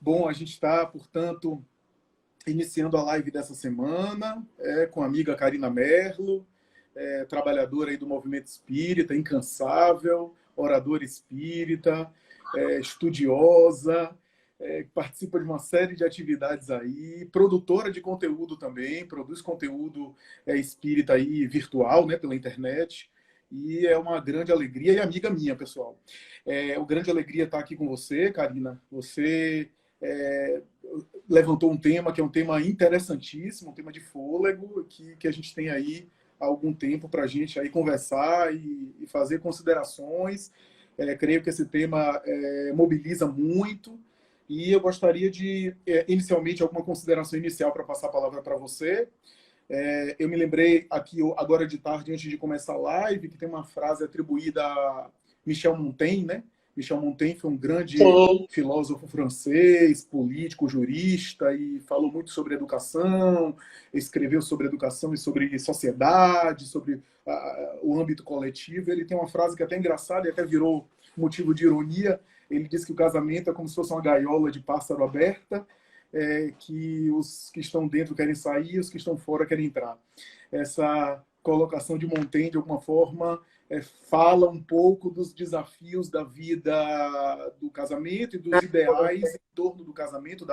Bom, a gente está, portanto, iniciando a live dessa semana com a amiga Karina Merlo, trabalhadora aí do movimento espírita, incansável, oradora espírita, estudiosa, participa de uma série de atividades aí, produtora de conteúdo também, produz conteúdo espírita aí virtual, né, pela internet. E é uma grande alegria, e amiga minha, pessoal. É uma grande alegria estar aqui com você, Karina. Você levantou um tema que é um tema interessantíssimo, um tema de fôlego, que a gente tem aí há algum tempo para a gente aí conversar e fazer considerações. Creio que esse tema mobiliza muito, e eu gostaria de, inicialmente, alguma consideração inicial para passar a palavra para você. Eu me lembrei aqui, agora de tarde, antes de começar a live, que tem uma frase atribuída a Michel Montaigne, né? Michel Montaigne foi um grande Sim. filósofo francês, político, jurista, e falou muito sobre educação, escreveu sobre educação e sobre sociedade, sobre o âmbito coletivo. Ele tem uma frase que é até engraçada e até virou motivo de ironia. Ele diz que o casamento é como se fosse uma gaiola de pássaro aberta, que os que estão dentro querem sair e os que estão fora querem entrar. Essa colocação de Montaigne, de alguma forma, fala um pouco dos desafios da vida do casamento e dos ideais em torno do casamento.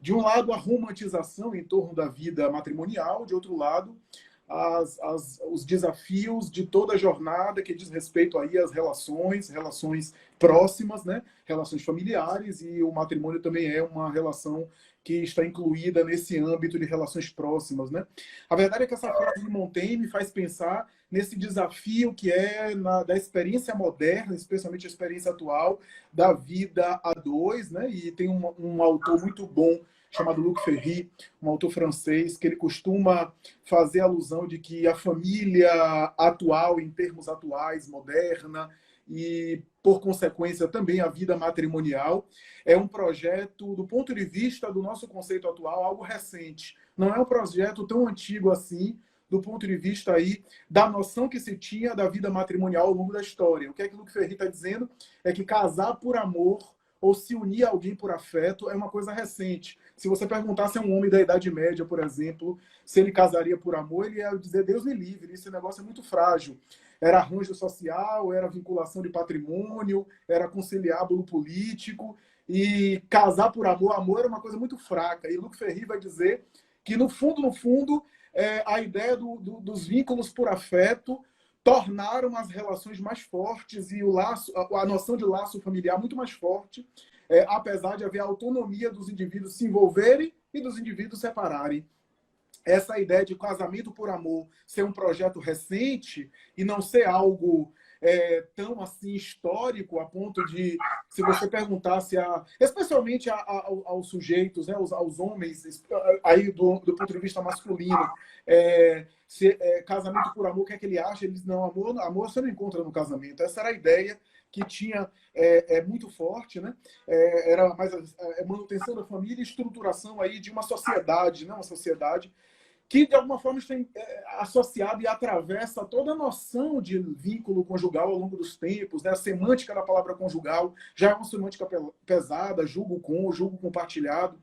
De um lado, a romantização em torno da vida matrimonial, de outro lado, os desafios de toda a jornada que diz respeito aí às relações próximas, né? Relações familiares, e o matrimônio também é uma relação que está incluída nesse âmbito de relações próximas, né? A verdade é que essa frase de Montaigne me faz pensar nesse desafio que é da experiência moderna, especialmente a experiência atual, da vida a dois, né? E tem um autor muito bom chamado Luc Ferry, um autor francês, que ele costuma fazer alusão de que a família atual, em termos atuais, moderna, e, por consequência, também a vida matrimonial, é um projeto, do ponto de vista do nosso conceito atual, algo recente. Não é um projeto tão antigo assim, do ponto de vista aí da noção que se tinha da vida matrimonial ao longo da história. O que é que Luc Ferry está dizendo? É que casar por amor ou se unir a alguém por afeto é uma coisa recente. Se você perguntasse a um homem da Idade Média, por exemplo, se ele casaria por amor, ele ia dizer, Deus me livre, esse negócio é muito frágil. Era arranjo social, era vinculação de patrimônio, era conciliábulo político, e casar por amor era uma coisa muito fraca. E Luc Ferry vai dizer que, no fundo, a ideia dos vínculos por afeto tornaram as relações mais fortes e a noção de laço familiar muito mais forte, apesar de haver a autonomia dos indivíduos se envolverem e dos indivíduos separarem. Essa ideia de casamento por amor ser um projeto recente e não ser algo tão assim histórico, a ponto de, se você perguntasse especialmente aos sujeitos, né, aos homens, aí do ponto de vista masculino, casamento por amor, o que é que ele acha? Eles não, amor você não encontra no casamento. Essa era a ideia que tinha muito forte, né? Era mais manutenção da família e estruturação aí de uma sociedade, né? Uma sociedade que, de alguma forma, está associado e atravessa toda a noção de vínculo conjugal ao longo dos tempos, né? A semântica da palavra conjugal já é uma semântica pesada, julgo compartilhado.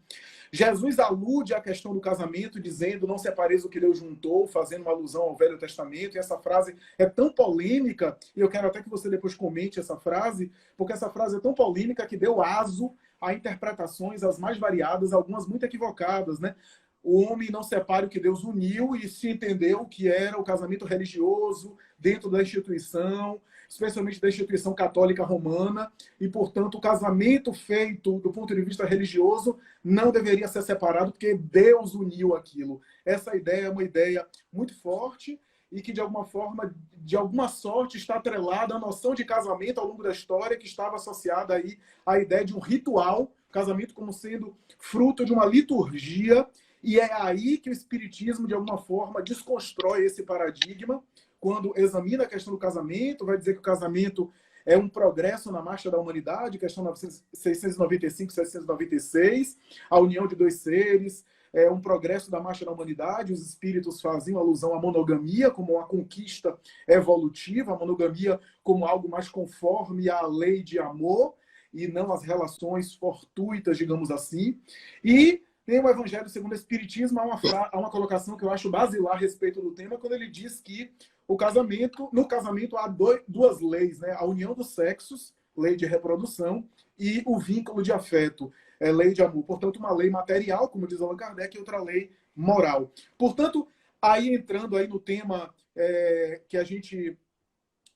Jesus alude à questão do casamento, dizendo, não separeis o que Deus juntou, fazendo uma alusão ao Velho Testamento, e essa frase é tão polêmica, e eu quero até que você depois comente essa frase, porque essa frase é tão polêmica que deu aso a interpretações as mais variadas, algumas muito equivocadas, né? O homem não separa o que Deus uniu, e se entendeu que era o casamento religioso dentro da instituição, especialmente da instituição católica romana, e, portanto, o casamento feito do ponto de vista religioso não deveria ser separado, porque Deus uniu aquilo. Essa ideia é uma ideia muito forte e que, de alguma forma, de alguma sorte, está atrelada à noção de casamento ao longo da história, que estava associada aí à ideia de um ritual, casamento como sendo fruto de uma liturgia. E é aí que o Espiritismo, de alguma forma, desconstrói esse paradigma, quando examina a questão do casamento, vai dizer que o casamento é um progresso na marcha da humanidade, questão 695, 796, a união de dois seres, é um progresso da marcha da humanidade. Os espíritos faziam alusão à monogamia como uma conquista evolutiva, a monogamia como algo mais conforme à lei de amor, e não as relações fortuitas, digamos assim. E tem o Evangelho segundo o Espiritismo, há uma colocação que eu acho basilar a respeito do tema, quando ele diz que no casamento há duas leis, né? A união dos sexos, lei de reprodução, e o vínculo de afeto, lei de amor. Portanto, uma lei material, como diz Allan Kardec, e outra lei moral. Portanto, aí entrando aí no tema que a gente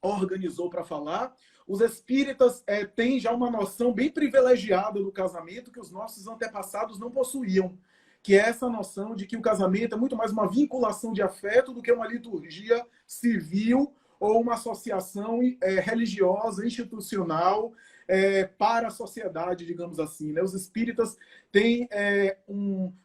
organizou para falar, os espíritas têm já uma noção bem privilegiada do casamento que os nossos antepassados não possuíam, que é essa noção de que o casamento é muito mais uma vinculação de afeto do que uma liturgia civil ou uma associação religiosa, institucional, para a sociedade, digamos assim. Né? Os espíritas têm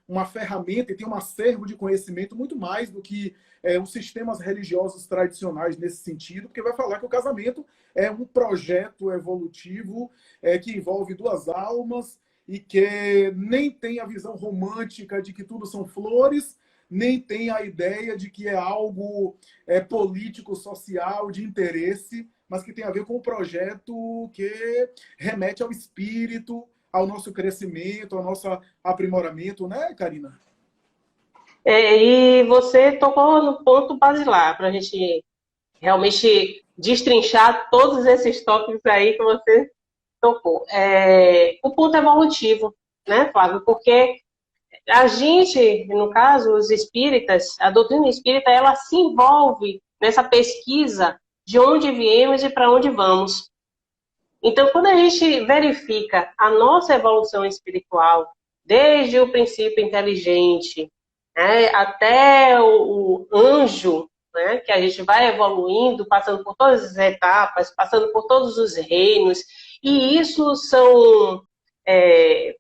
uma ferramenta e têm um acervo de conhecimento muito mais do que os sistemas religiosos tradicionais nesse sentido, porque vai falar que o casamento é um projeto evolutivo que envolve duas almas e que nem tem a visão romântica de que tudo são flores, nem tem a ideia de que é algo político, social, de interesse, mas que tem a ver com um projeto que remete ao espírito, ao nosso crescimento, ao nosso aprimoramento, né, Karina? E você tocou no ponto basilar, para a gente realmente destrinchar todos esses tópicos aí que você tocou. O ponto evolutivo, né, Flávio? Porque a gente, no caso, os espíritas, a doutrina espírita, ela se envolve nessa pesquisa de onde viemos e para onde vamos. Então, quando a gente verifica a nossa evolução espiritual, desde o princípio inteligente, né, até o anjo, né, que a gente vai evoluindo, passando por todas as etapas, passando por todos os reinos, e isso são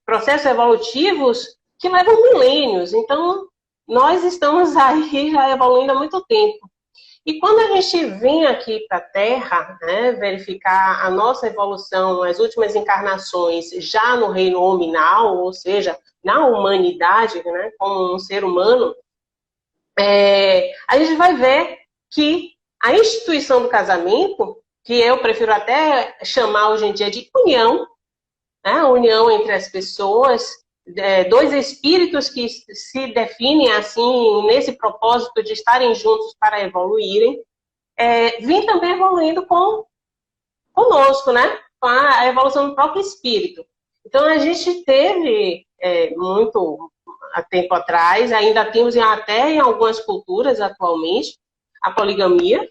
processos evolutivos que levam milênios. Então, nós estamos aí já evoluindo há muito tempo. E quando a gente vem aqui para a Terra, né, verificar a nossa evolução, as últimas encarnações já no reino hominal, ou seja, na humanidade, né, como um ser humano, a gente vai ver que a instituição do casamento, que eu prefiro até chamar hoje em dia de união, né, a união entre as pessoas, dois espíritos que se definem assim, nesse propósito de estarem juntos para evoluírem, vem também evoluindo conosco, né? Com a evolução do próprio espírito. Então, a gente teve, muito há tempo atrás, ainda temos até em algumas culturas atualmente, a poligamia.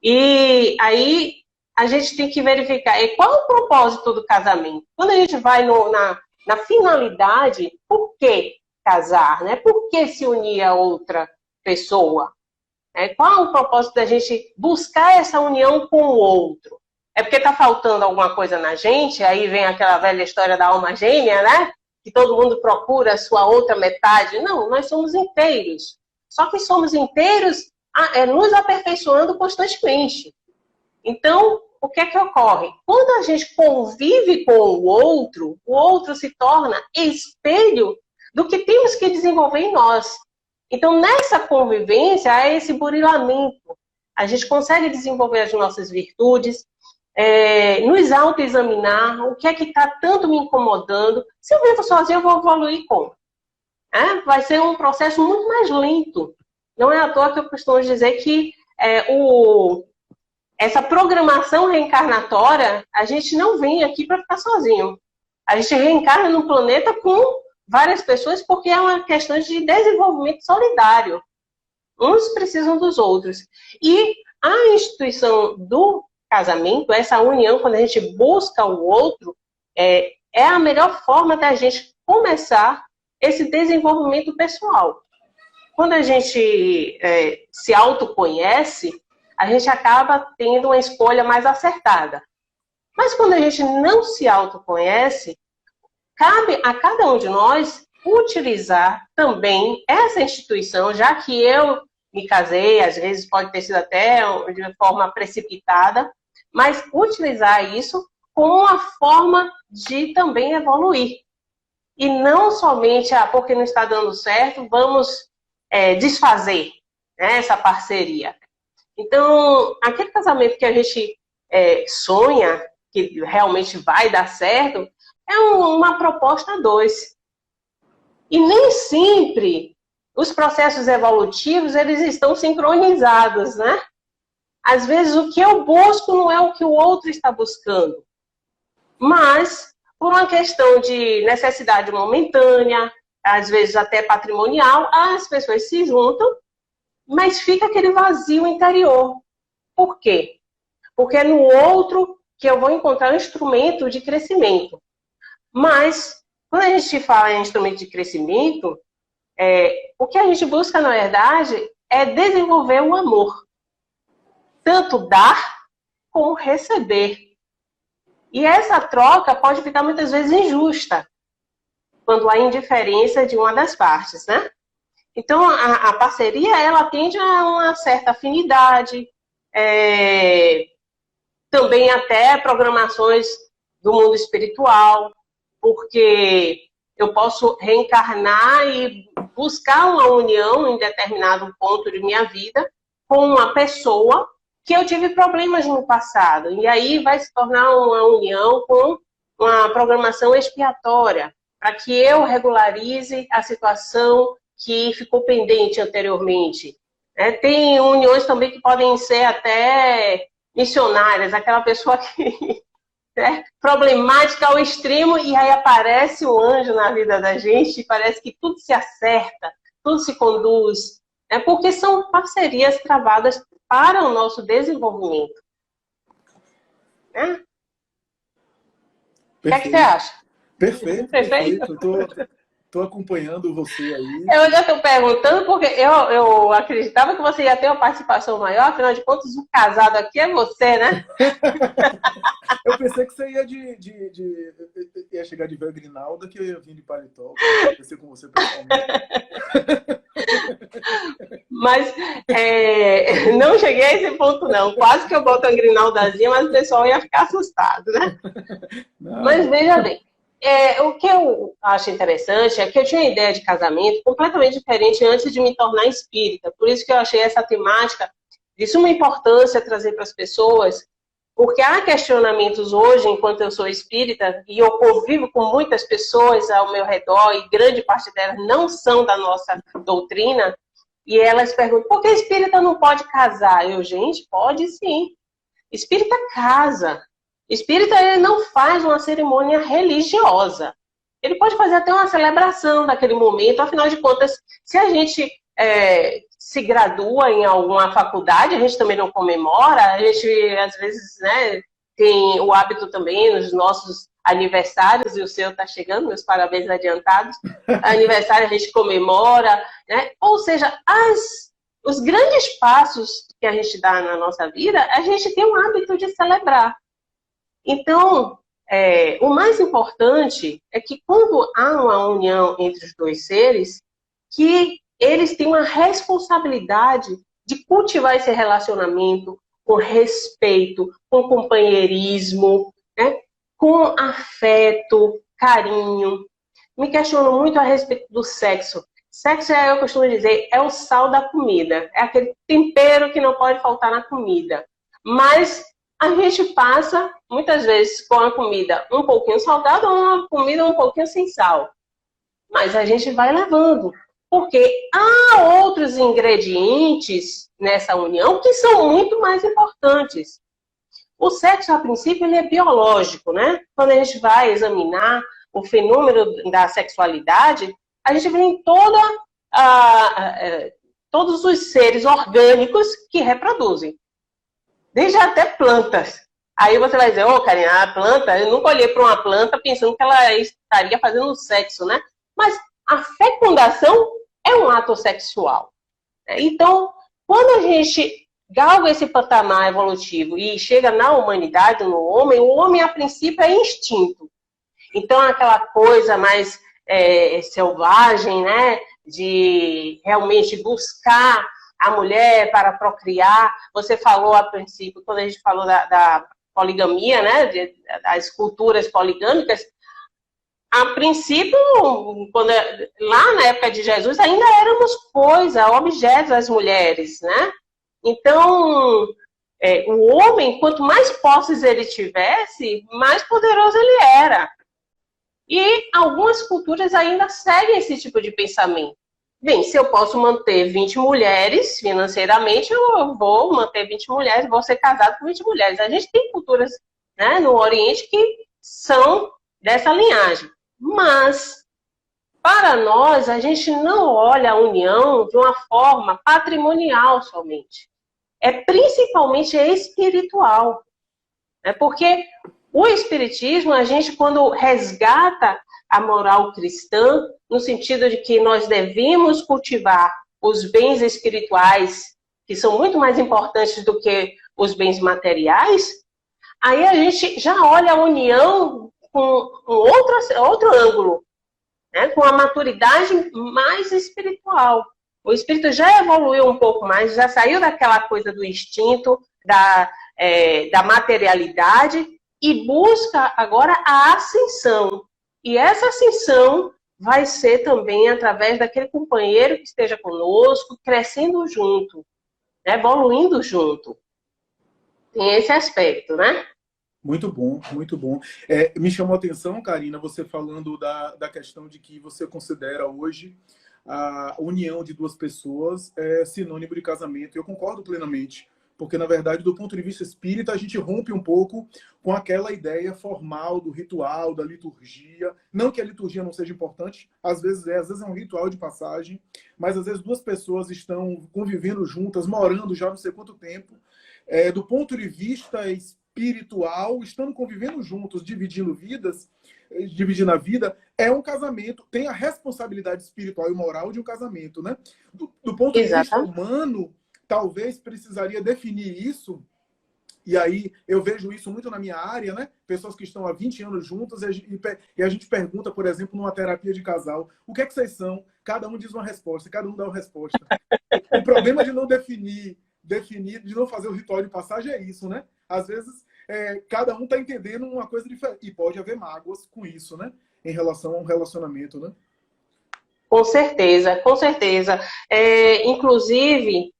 E aí, a gente tem que verificar qual é o propósito do casamento. Quando a gente vai na finalidade, por que casar, né? Por que se unir a outra pessoa? Qual é o propósito da gente buscar essa união com o outro? É porque está faltando alguma coisa na gente, aí vem aquela velha história da alma gêmea, né? Que todo mundo procura a sua outra metade. Não, nós somos inteiros. Só que somos inteiros nos aperfeiçoando constantemente. Então, o que é que ocorre? Quando a gente convive com o outro se torna espelho do que temos que desenvolver em nós. Então, nessa convivência, há esse burilamento. A gente consegue desenvolver as nossas virtudes, nos autoexaminar, o que é que está tanto me incomodando. Se eu vivo sozinho, eu vou evoluir como? Vai ser um processo muito mais lento. Não é à toa que eu costumo dizer que essa programação reencarnatória, a gente não vem aqui para ficar sozinho. A gente reencarna no planeta com várias pessoas porque é uma questão de desenvolvimento solidário. Uns precisam dos outros. E a instituição do casamento, essa união, quando a gente busca o outro, é a melhor forma da gente começar esse desenvolvimento pessoal. Quando a gente se autoconhece, a gente acaba tendo uma escolha mais acertada. Mas quando a gente não se autoconhece, cabe a cada um de nós utilizar também essa instituição, já que eu me casei, às vezes pode ter sido até de forma precipitada, mas utilizar isso como uma forma de também evoluir. E não somente, porque não está dando certo, vamos desfazer, né, essa parceria. Então, aquele casamento que a gente sonha, que realmente vai dar certo, é uma proposta a dois. E nem sempre os processos evolutivos, eles estão sincronizados, né? Às vezes o que eu busco não é o que o outro está buscando. Mas, por uma questão de necessidade momentânea, às vezes até patrimonial, as pessoas se juntam, mas fica aquele vazio interior. Por quê? Porque é no outro que eu vou encontrar um instrumento de crescimento. Mas, quando a gente fala em instrumento de crescimento, o que a gente busca, na verdade, é desenvolver o amor. Tanto dar como receber. E essa troca pode ficar muitas vezes injusta, quando há indiferença de uma das partes, né? Então, a parceria, ela tende a uma certa afinidade, também até programações do mundo espiritual, porque eu posso reencarnar e buscar uma união em determinado ponto de minha vida com uma pessoa que eu tive problemas no passado. E aí vai se tornar uma união com uma programação expiatória, para que eu regularize a situação que ficou pendente anteriormente. Tem uniões também que podem ser até missionárias, aquela pessoa que é problemática ao extremo, e aí aparece um anjo na vida da gente, e parece que tudo se acerta, tudo se conduz, porque são parcerias travadas para o nosso desenvolvimento. O que é que você acha? Perfeito, perfeito. Estou acompanhando você aí. Eu já estou perguntando porque eu acreditava que você ia ter uma participação maior, afinal de contas, o casado aqui é você, né? Eu pensei que você ia chegar de véu grinalda, que eu ia vir de paletó. Eu pensei com você pessoalmente. Mas não cheguei a esse ponto, não. Quase que eu boto a grinaldazinha, mas o pessoal ia ficar assustado, né? Não. Mas veja bem. O que eu acho interessante é que eu tinha uma ideia de casamento completamente diferente antes de me tornar espírita. Por isso que eu achei essa temática de suma importância trazer para as pessoas, porque há questionamentos hoje, enquanto eu sou espírita, e eu convivo com muitas pessoas ao meu redor, e grande parte delas não são da nossa doutrina, e elas perguntam, por que espírita não pode casar? Gente, pode sim. Espírita casa. Espírita, ele não faz uma cerimônia religiosa. Ele pode fazer até uma celebração naquele momento. Afinal de contas, se a gente se gradua em alguma faculdade, a gente também não comemora. A gente, às vezes, tem o hábito também nos nossos aniversários, e o seu está chegando, meus parabéns adiantados. Aniversário a gente comemora, né? Ou seja, os grandes passos que a gente dá na nossa vida, a gente tem um hábito de celebrar. Então, o mais importante é que quando há uma união entre os dois seres, que eles têm uma responsabilidade de cultivar esse relacionamento com respeito, com companheirismo, né? Com afeto, carinho. Me questiono muito a respeito do sexo. Sexo, eu costumo dizer, é o sal da comida. É aquele tempero que não pode faltar na comida. Mas a gente passa, muitas vezes, com a comida um pouquinho salgada ou uma comida um pouquinho sem sal. Mas a gente vai levando. Porque há outros ingredientes nessa união que são muito mais importantes. O sexo, a princípio, ele é biológico, né? Quando a gente vai examinar o fenômeno da sexualidade, a gente vê em todos os seres orgânicos que reproduzem. Desde até plantas. Aí você vai dizer, Karina, a planta, eu nunca olhei para uma planta pensando que ela estaria fazendo sexo, né? Mas a fecundação é um ato sexual. Então, quando a gente galga esse patamar evolutivo e chega na humanidade, no homem, o homem, a princípio, é instinto. Então, aquela coisa mais selvagem, né? De realmente buscar a mulher para procriar. Você falou a princípio, quando a gente falou da poligamia, né, das culturas poligâmicas, a princípio, lá na época de Jesus, ainda éramos objetos das mulheres, né? Então, o homem, quanto mais posses ele tivesse, mais poderoso ele era. E algumas culturas ainda seguem esse tipo de pensamento. Bem, se eu posso manter 20 mulheres financeiramente, eu vou manter 20 mulheres, vou ser casado com 20 mulheres. A gente tem culturas, né, no Oriente que são dessa linhagem. Mas, para nós, a gente não olha a união de uma forma patrimonial somente. É principalmente espiritual. Porque o espiritismo, a gente quando resgata a moral cristã, no sentido de que nós devemos cultivar os bens espirituais, que são muito mais importantes do que os bens materiais, aí a gente já olha a união com outro ângulo, né? Com a maturidade mais espiritual. O espírito já evoluiu um pouco mais, já saiu daquela coisa do instinto, da materialidade, e busca agora a ascensão. E essa ascensão vai ser também através daquele companheiro que esteja conosco, crescendo junto, né? Evoluindo junto. Tem esse aspecto, né? Muito bom, muito bom. Me chamou a atenção, Karina, você falando da questão de que você considera hoje a união de duas pessoas sinônimo de casamento. Eu concordo plenamente. Porque, na verdade, do ponto de vista espírita, a gente rompe um pouco com aquela ideia formal do ritual, da liturgia. Não que a liturgia não seja importante, às vezes é um ritual de passagem, mas às vezes duas pessoas estão convivendo juntas, morando já não sei quanto tempo. Do ponto de vista espiritual, estando convivendo juntos, dividindo a vida, é um casamento, tem a responsabilidade espiritual e moral de um casamento, né? Do ponto de vista humano, talvez precisaria definir isso, e aí eu vejo isso muito na minha área, né? Pessoas que estão há 20 anos juntas, e a gente pergunta, por exemplo, numa terapia de casal, o que é que vocês são? Cada um diz uma resposta, cada um dá uma resposta. O problema de não definir, de não fazer o ritual de passagem é isso, né? Às vezes, cada um está entendendo uma coisa diferente, e pode haver mágoas com isso, né? Em relação a um relacionamento, né? Com certeza, com certeza. Inclusive,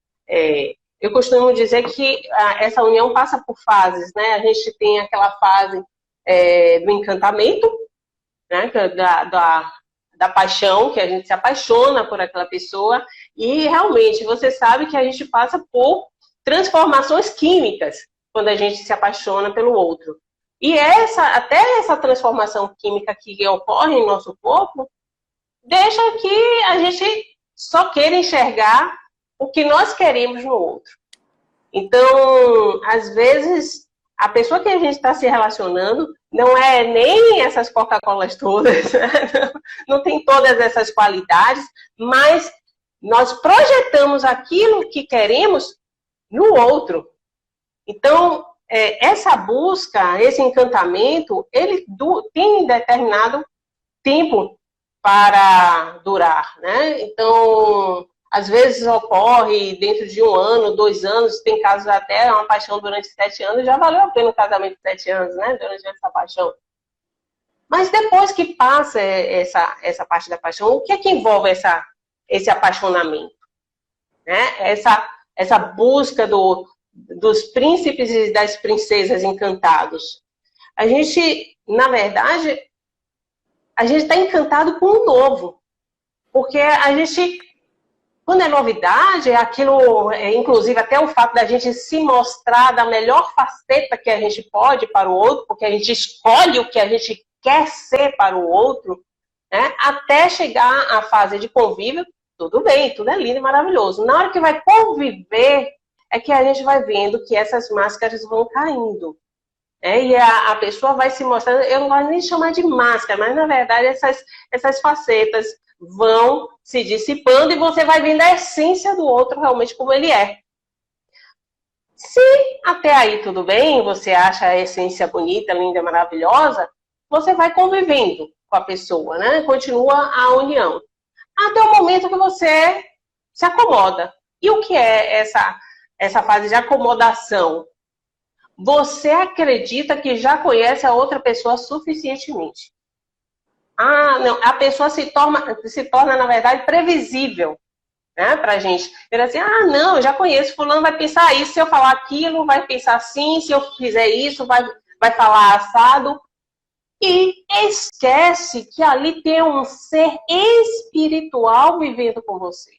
eu costumo dizer que essa união passa por fases, né? A gente tem aquela fase do encantamento, né? Da paixão, que a gente se apaixona por aquela pessoa, e realmente você sabe que a gente passa por transformações químicas quando a gente se apaixona pelo outro. E até essa transformação química que ocorre em nosso corpo deixa que a gente só queira enxergar o que nós queremos no outro. Então, às vezes, a pessoa que a gente está se relacionando não é nem essas Coca-Colas todas, não tem todas essas qualidades, mas nós projetamos aquilo que queremos no outro. Então, essa busca, esse encantamento, ele tem determinado tempo para durar, né? Então, às vezes ocorre dentro de 1 ano, 2 anos, tem casos até uma paixão durante 7 anos, já valeu a pena o casamento de 7 anos, né? Durante essa paixão. Mas depois que passa essa parte da paixão, o que é que envolve esse apaixonamento? Né? Essa busca dos príncipes e das princesas encantados. A gente, na verdade, a gente está encantado com o novo. Porque a gente, quando é novidade, aquilo, inclusive até o fato da gente se mostrar da melhor faceta que a gente pode para o outro, porque a gente escolhe o que a gente quer ser para o outro, né? Até chegar à fase de convívio, tudo bem, tudo é lindo e maravilhoso. Na hora que vai conviver, é que a gente vai vendo que essas máscaras vão caindo. E a pessoa vai se mostrando, eu não gosto nem de chamar de máscara, mas na verdade essas facetas vão se dissipando e você vai vendo a essência do outro realmente como ele é. Se até aí tudo bem, você acha a essência bonita, linda, maravilhosa, você vai convivendo com a pessoa, né? Continua a união. Até o momento que você se acomoda. E o que é essa fase de acomodação? Você acredita que já conhece a outra pessoa suficientemente. Não, a pessoa se torna, na verdade, previsível. né, pra gente. Ele assim, ah, não, eu já conheço, fulano vai pensar isso, se eu falar aquilo, vai pensar assim, se eu fizer isso, vai falar assado. E esquece que ali tem um ser espiritual vivendo com você.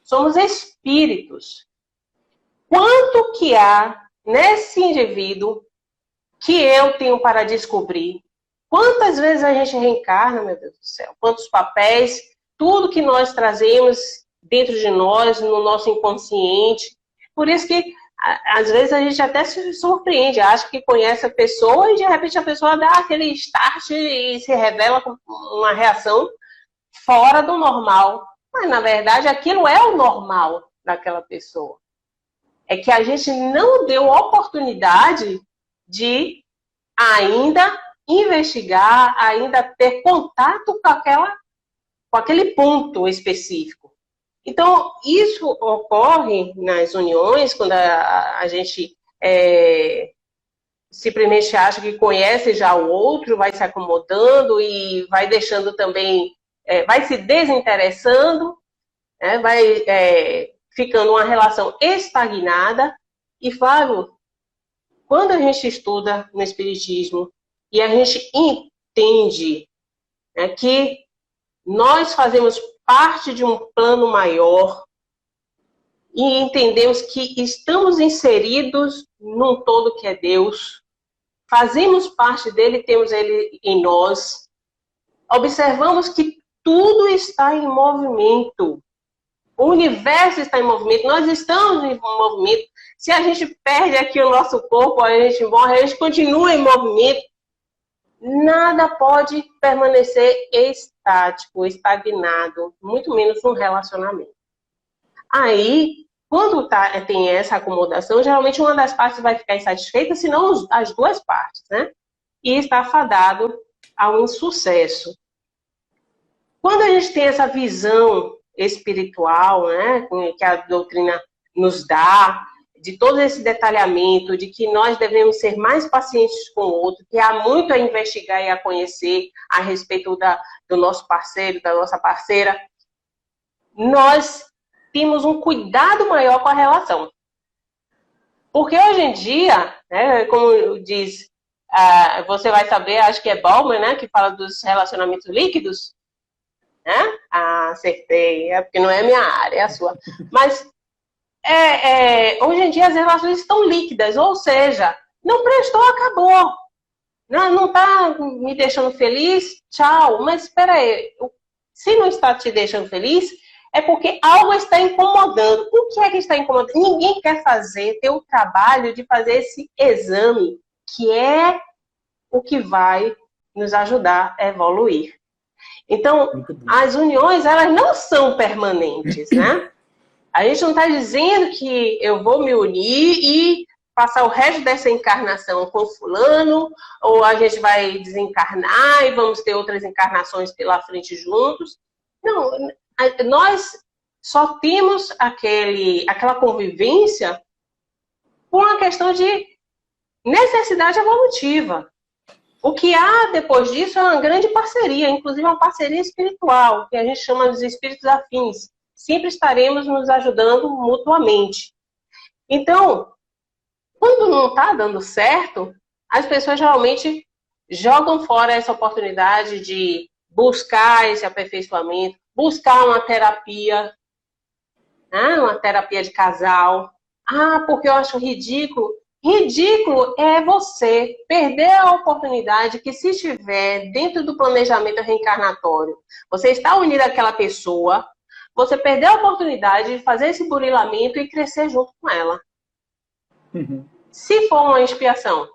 Somos espíritos. Quanto que há nesse indivíduo que eu tenho para descobrir? Quantas vezes a gente reencarna, meu Deus do céu? Quantos papéis, tudo que nós trazemos dentro de nós, no nosso inconsciente. Por isso que, às vezes, a gente até se surpreende, acha que conhece a pessoa e, de repente, a pessoa dá aquele start e se revela com uma reação fora do normal. Mas, na verdade, aquilo é o normal daquela pessoa. É que a gente não deu oportunidade de ainda investigar, ainda ter contato com aquele ponto específico. Então, isso ocorre nas uniões, quando a gente simplesmente acha que conhece já o outro, vai se acomodando e vai deixando também, vai se desinteressando, vai ficando uma relação estagnada. E, Flávio, quando a gente estuda no Espiritismo e a gente entende que nós fazemos parte de um plano maior e entendemos que estamos inseridos num todo que é Deus, fazemos parte dele, temos ele em nós, observamos que tudo está em movimento. O universo está em movimento, nós estamos em movimento. Se a gente perde aqui o nosso corpo, a gente morre, a gente continua em movimento. Nada pode permanecer estático, estagnado, muito menos um relacionamento. Aí, quando tem essa acomodação, geralmente uma das partes vai ficar insatisfeita, se não as duas partes, né? E está fadado ao insucesso. Quando a gente tem essa visão espiritual, né, que a doutrina nos dá, de todo esse detalhamento, de que nós devemos ser mais pacientes com o outro, que há muito a investigar e a conhecer a respeito do nosso parceiro, da nossa parceira, nós temos um cuidado maior com a relação. Porque hoje em dia, né, como diz, você vai saber, acho que é Bauman, né, que fala dos relacionamentos líquidos, né? Ah, acertei, porque não é minha área, é a sua. Mas hoje em dia as relações estão líquidas, ou seja, não prestou, acabou. Não está me deixando feliz, tchau. Mas espera aí, se não está te deixando feliz, é porque algo está incomodando. O que é que está incomodando? Ninguém quer ter o trabalho de fazer esse exame, que é o que vai nos ajudar a evoluir. Então, as uniões, elas não são permanentes, né? A gente não está dizendo que eu vou me unir e passar o resto dessa encarnação com fulano, ou a gente vai desencarnar e vamos ter outras encarnações pela frente juntos. Não, nós só temos aquela convivência por uma questão de necessidade evolutiva. O que há depois disso é uma grande parceria, inclusive uma parceria espiritual, que a gente chama de espíritos afins. Sempre estaremos nos ajudando mutuamente. Então, quando não está dando certo, as pessoas geralmente jogam fora essa oportunidade de buscar esse aperfeiçoamento, buscar uma terapia, né? Uma terapia de casal. Ah, porque eu acho ridículo. Ridículo é você perder a oportunidade que, se estiver dentro do planejamento reencarnatório, você está unido àquela pessoa, você perdeu a oportunidade de fazer esse burilamento e crescer junto com ela. Uhum. Se for uma expiação,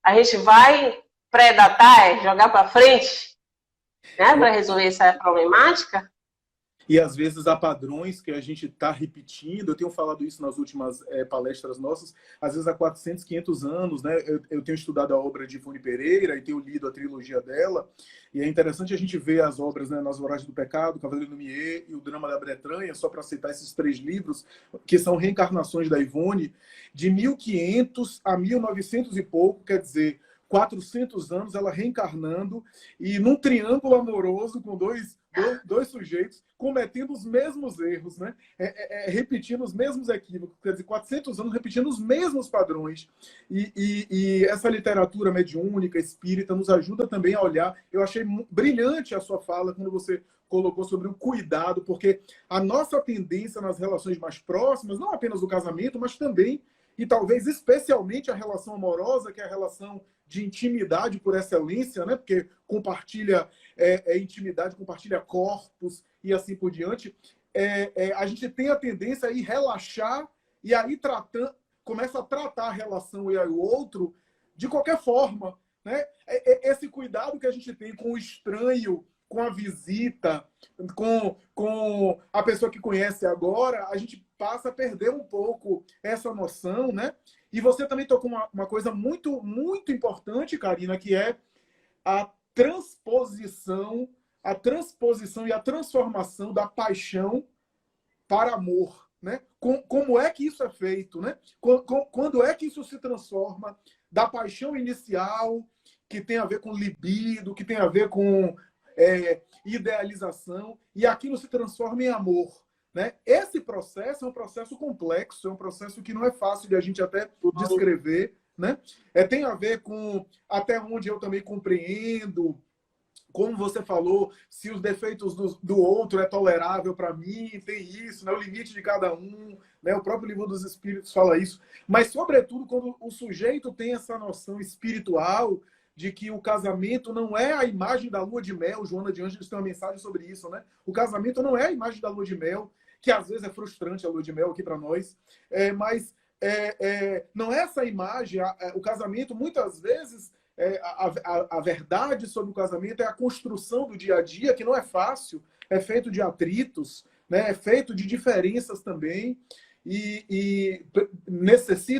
a gente vai pré-datar, jogar para frente, né, para resolver essa problemática. E às vezes há padrões que a gente está repetindo. Eu tenho falado isso nas últimas palestras nossas. Às vezes há 400, 500 anos, né? Eu tenho estudado a obra de Ivone Pereira e tenho lido a trilogia dela. E é interessante a gente ver as obras, né? Nas Voragens do Pecado, Cavaleiro Lumière e O Drama da Bretanha, só para citar esses 3 livros, que são reencarnações da Ivone, de 1500 a 1900 e pouco. Quer dizer, 400 anos, ela reencarnando e num triângulo amoroso com dois sujeitos cometendo os mesmos erros, né? Repetindo os mesmos equívocos, quer dizer, 400 anos repetindo os mesmos padrões. E essa literatura mediúnica, espírita, nos ajuda também a olhar. Eu achei brilhante a sua fala quando você colocou sobre o cuidado, porque a nossa tendência nas relações mais próximas, não apenas do casamento, mas também, e talvez especialmente a relação amorosa, que é a relação de intimidade por excelência, né? Porque compartilha intimidade, compartilha corpos e assim por diante. A gente tem a tendência a ir relaxar e aí começa a tratar a relação e o outro de qualquer forma, né? Esse cuidado que a gente tem com o estranho, com a visita, com a pessoa que conhece agora, a gente passa a perder um pouco essa noção, né? E você também tocou uma coisa muito, muito importante, Karina, que é a transposição e a transformação da paixão para amor, né? Como é que isso é feito, né? Quando é que isso se transforma da paixão inicial, que tem a ver com libido, que tem a ver com idealização, e aquilo se transforma em amor, né? Esse processo é um processo complexo, é um processo que não é fácil de a gente até descrever, né? Tem a ver com até onde eu também compreendo, como você falou, se os defeitos do outro é tolerável para mim, tem isso, né? O limite de cada um, né? O próprio Livro dos Espíritos fala isso. Mas, sobretudo, quando o sujeito tem essa noção espiritual de que o casamento não é a imagem da lua de mel. Joana de Ângeles tem uma mensagem sobre isso, né? O casamento não é a imagem da lua de mel, que às vezes é frustrante a lua de mel aqui para nós, mas não é essa imagem. O casamento, muitas vezes, a verdade sobre o casamento é a construção do dia a dia, que não é fácil, é feito de atritos, né? É feito de diferenças também. E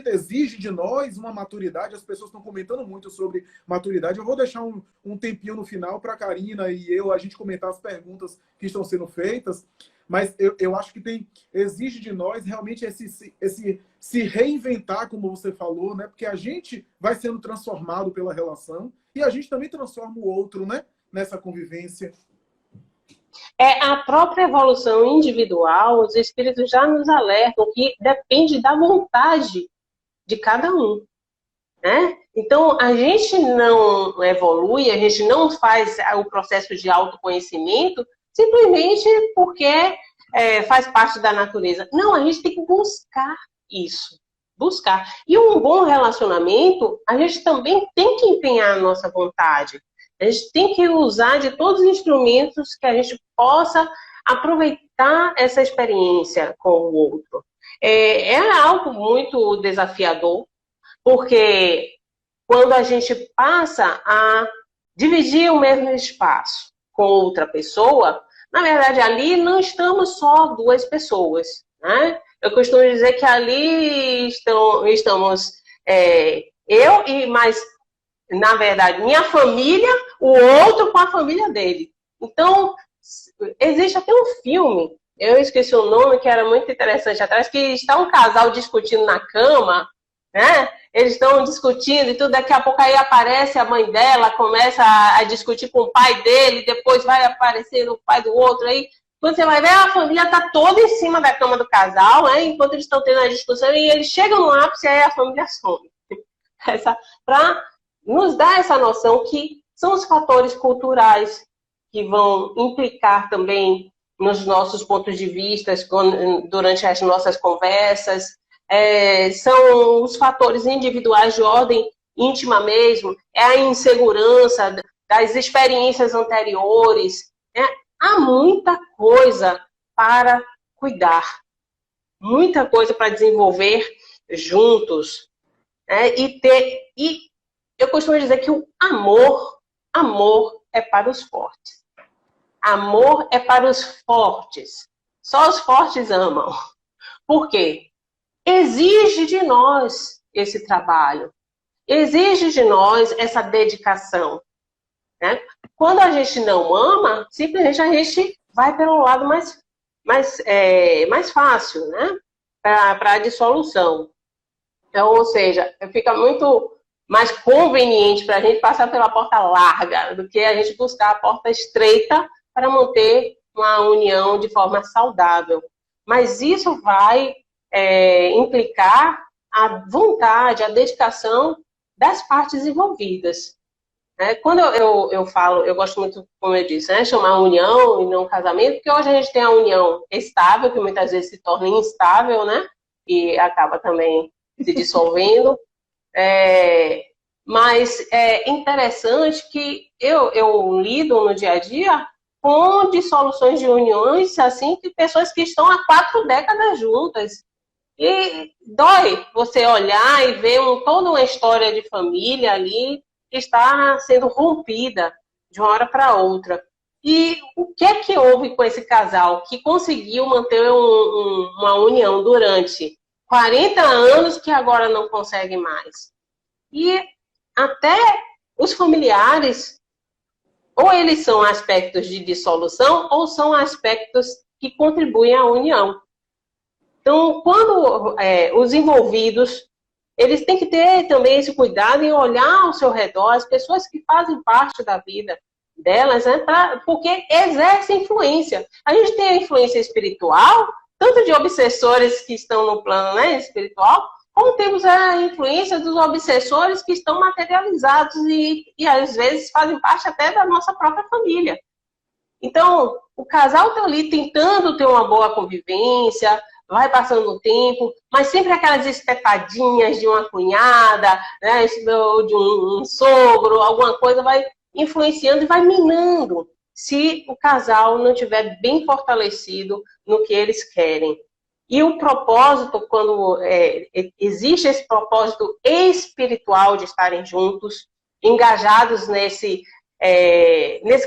exige de nós uma maturidade. As pessoas estão comentando muito sobre maturidade. Eu vou deixar um tempinho no final para a Karina e a gente comentar as perguntas que estão sendo feitas, mas eu acho que exige de nós realmente esse se reinventar, como você falou, né? Porque a gente vai sendo transformado pela relação e a gente também transforma o outro, né? Nessa convivência. A própria evolução individual, os espíritos já nos alertam que depende da vontade de cada um, né? Então, a gente não evolui, a gente não faz o processo de autoconhecimento simplesmente porque faz parte da natureza. Não, a gente tem que buscar isso. Buscar. E um bom relacionamento, a gente também tem que empenhar a nossa vontade. A gente tem que usar de todos os instrumentos que a gente possa aproveitar essa experiência com o outro. É algo muito desafiador, porque quando a gente passa a dividir o mesmo espaço com outra pessoa, na verdade, ali não estamos só duas pessoas, né? Eu costumo dizer que ali estamos eu e mais, na verdade, minha família, o outro com a família dele. Então, existe até um filme, eu esqueci o nome, que era muito interessante atrás, que está um casal discutindo na cama, né? Eles estão discutindo e tudo, daqui a pouco aí aparece a mãe dela, começa a discutir com o pai dele, depois vai aparecer o pai do outro aí. Quando você vai ver, a família está toda em cima da cama do casal, né? Enquanto eles estão tendo a discussão, e eles chegam no ápice e aí a família some. Para nos dar essa noção que são os fatores culturais que vão implicar também nos nossos pontos de vista durante as nossas conversas. São os fatores individuais de ordem íntima mesmo, a insegurança das experiências anteriores, né? Há muita coisa para cuidar, muita coisa para desenvolver juntos, né? E eu costumo dizer que o amor é para os fortes. Amor é para os fortes. Só os fortes amam. Por quê? Exige de nós esse trabalho. Exige de nós essa dedicação, né? Quando a gente não ama, simplesmente a gente vai pelo lado mais fácil, né? Para a dissolução. Então, ou seja, fica muito mais conveniente para a gente passar pela porta larga do que a gente buscar a porta estreita para manter uma união de forma saudável. Mas isso vai implicar a vontade, a dedicação das partes envolvidas. Quando eu falo, eu gosto muito, como eu disse, chamar união e não casamento, porque hoje a gente tem a união estável, que muitas vezes se torna instável, né? E acaba também se dissolvendo. Mas é interessante que eu lido no dia a dia com dissoluções de uniões, assim, de pessoas que estão há 4 décadas juntas. E dói você olhar e ver toda uma história de família ali que está sendo rompida de uma hora para outra. E o que é que houve com esse casal que conseguiu manter uma união durante 40 anos que agora não consegue mais? E até os familiares, ou eles são aspectos de dissolução, ou são aspectos que contribuem à união. Então, quando os envolvidos, eles têm que ter também esse cuidado em olhar ao seu redor, as pessoas que fazem parte da vida delas, porque exercem influência. A gente tem a influência espiritual, tanto de obsessores que estão no plano espiritual, como temos a influência dos obsessores que estão materializados e às vezes fazem parte até da nossa própria família. Então, o casal está ali tentando ter uma boa convivência, vai passando o tempo, mas sempre aquelas espetadinhas de uma cunhada, né, de um sogro, alguma coisa vai influenciando e vai minando se o casal não estiver bem fortalecido no que eles querem. E o propósito, quando existe esse propósito espiritual de estarem juntos, engajados nesse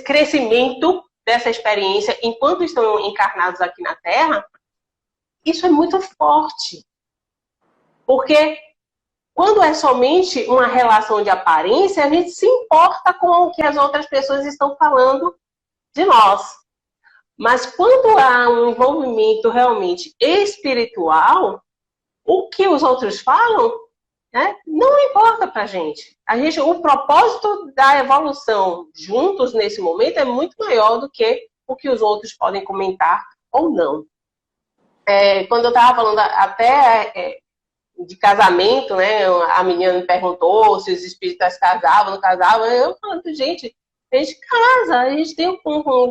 crescimento dessa experiência, enquanto estão encarnados aqui na Terra, isso é muito forte. Porque quando é somente uma relação de aparência, a gente se importa com o que as outras pessoas estão falando de nós. Mas quando há um envolvimento realmente espiritual, o que os outros falam, não importa pra gente. O propósito da evolução juntos nesse momento é muito maior do que o que os outros podem comentar ou não. Quando eu estava falando até de casamento, né, a menina me perguntou se os espíritas casavam, não casavam, eu falando, gente, a gente casa, a gente tem um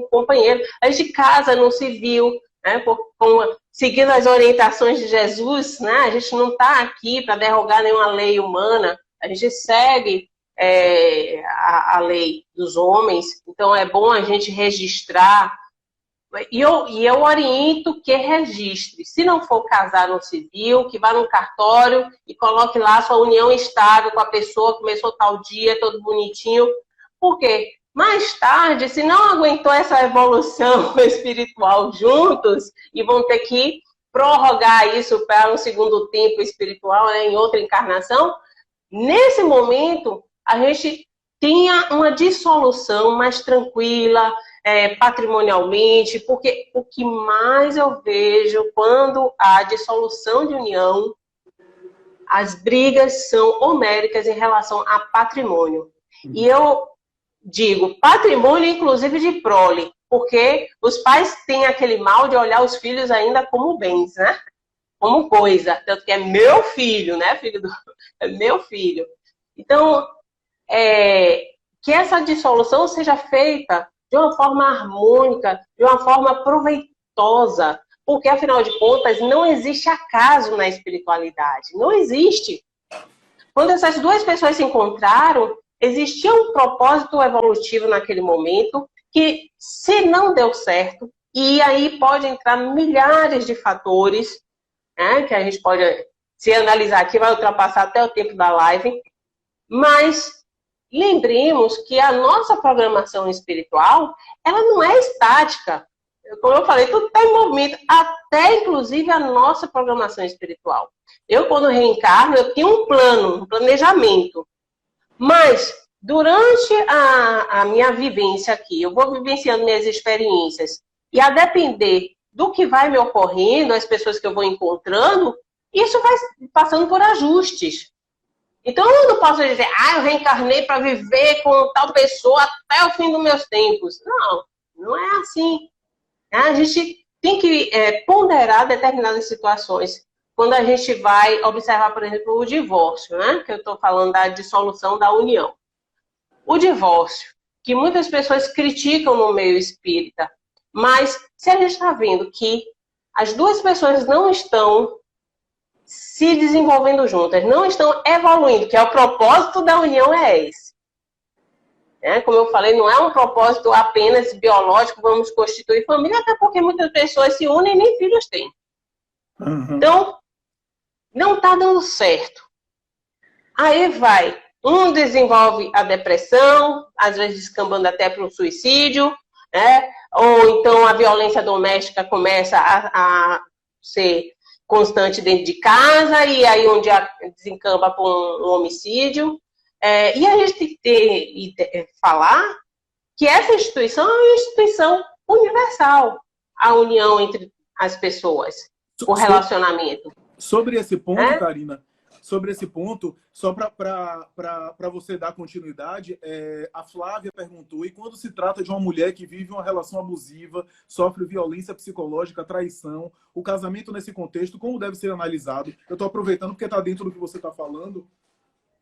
companheiro, a gente casa no civil, né, seguindo as orientações de Jesus, né, a gente não está aqui para derrogar nenhuma lei humana, a gente segue a lei dos homens, então é bom a gente registrar. E eu oriento que registre. Se não for casar no civil, que vá no cartório e coloque lá sua união estável com a pessoa, começou tal dia, todo bonitinho. Por quê? Mais tarde, se não aguentou essa evolução espiritual juntos e vão ter que prorrogar isso para um segundo tempo espiritual, né, em outra encarnação, nesse momento a gente tenha uma dissolução mais tranquila, patrimonialmente, porque o que mais eu vejo quando há dissolução de união, as brigas são homéricas em relação a patrimônio. E eu digo patrimônio, inclusive de prole, porque os pais têm aquele mal de olhar os filhos ainda como bens, né? Como coisa. Tanto que é meu filho, né? É meu filho. Então, que essa dissolução seja feita de uma forma harmônica, de uma forma proveitosa, porque, afinal de contas, não existe acaso na espiritualidade. Não existe. Quando essas duas pessoas se encontraram, existia um propósito evolutivo naquele momento que, se não deu certo, e aí pode entrar milhares de fatores, né, que a gente pode, se analisar aqui, vai ultrapassar até o tempo da live, mas lembremos que a nossa programação espiritual, ela não é estática. Como eu falei, tudo está em movimento, até inclusive a nossa programação espiritual. Eu, quando reencarno, eu tenho um plano, um planejamento. Mas, durante a minha vivência aqui, eu vou vivenciando minhas experiências, e a depender do que vai me ocorrendo, as pessoas que eu vou encontrando, isso vai passando por ajustes. Então, eu não posso dizer, eu reencarnei para viver com tal pessoa até o fim dos meus tempos. Não, não é assim. A gente tem que ponderar determinadas situações. Quando a gente vai observar, por exemplo, o divórcio, né? Que eu estou falando da dissolução da união. O divórcio, que muitas pessoas criticam no meio espírita, mas se a gente está vendo que as duas pessoas não estão se desenvolvendo juntas, não estão evoluindo, que é o propósito da união é esse. Como eu falei, não é um propósito apenas biológico, vamos constituir família, até porque muitas pessoas se unem e nem filhos têm. Uhum. Então, não está dando certo. Aí vai, um desenvolve a depressão, às vezes descambando até para o suicídio, né? Ou então a violência doméstica começa a ser constante dentro de casa, e aí onde desencampa para um homicídio. E a gente tem que falar que essa instituição é uma instituição universal, a união entre as pessoas, o relacionamento. Sobre esse ponto, Karina, sobre esse ponto, só para você dar continuidade, a Flávia perguntou, e quando se trata de uma mulher que vive uma relação abusiva, sofre violência psicológica, traição, o casamento nesse contexto, como deve ser analisado? Eu estou aproveitando porque está dentro do que você está falando.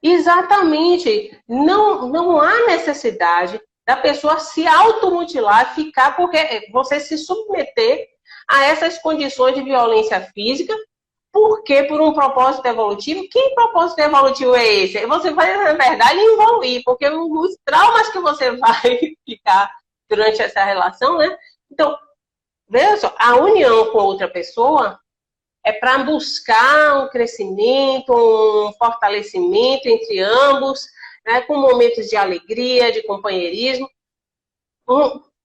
Exatamente. Não há necessidade da pessoa se automutilar, ficar, porque você se submeter a essas condições de violência física, porque por um propósito evolutivo. Que propósito evolutivo é esse? Você vai, na verdade, evoluir, porque os traumas que você vai ficar durante essa relação, né? Então, veja só, a união com outra pessoa é para buscar um crescimento, um fortalecimento entre ambos, né, com momentos de alegria, de companheirismo,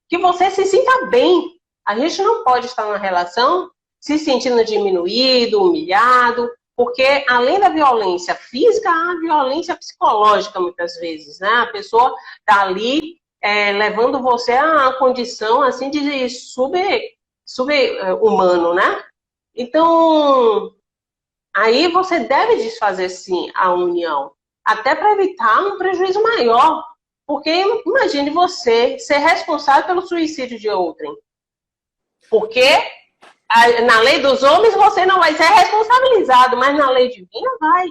que você se sinta bem. A gente não pode estar numa relação se sentindo diminuído, humilhado, porque além da violência física, há a violência psicológica muitas vezes, né? A pessoa está ali levando você a uma condição assim de sub-humano, né? Então, aí você deve desfazer, sim, a união, até para evitar um prejuízo maior. Porque imagine você ser responsável pelo suicídio de outrem. Porque na lei dos homens você não vai ser responsabilizado, mas na lei divina vai.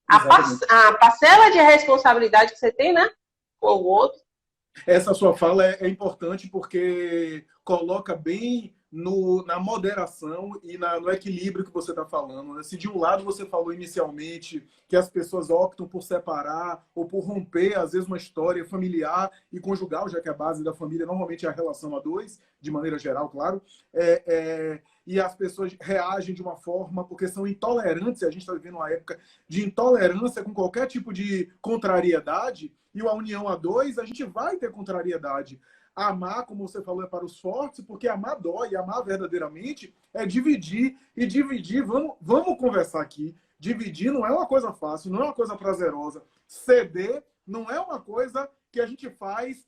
A parcela de responsabilidade que você tem, né, com o outro. Essa sua fala é importante porque coloca bem na moderação e no equilíbrio que você está falando, né? Se de um lado você falou inicialmente que as pessoas optam por separar ou por romper, às vezes, uma história familiar e conjugal, já que a base da família normalmente é a relação a dois, de maneira geral, claro, e as pessoas reagem de uma forma porque são intolerantes, e a gente está vivendo uma época de intolerância com qualquer tipo de contrariedade, e a união a dois, a gente vai ter contrariedade. Amar, como você falou, é para os fortes, porque amar dói, amar verdadeiramente é dividir, e dividir, vamos conversar aqui, dividir não é uma coisa fácil, não é uma coisa prazerosa, ceder não é uma coisa que a gente faz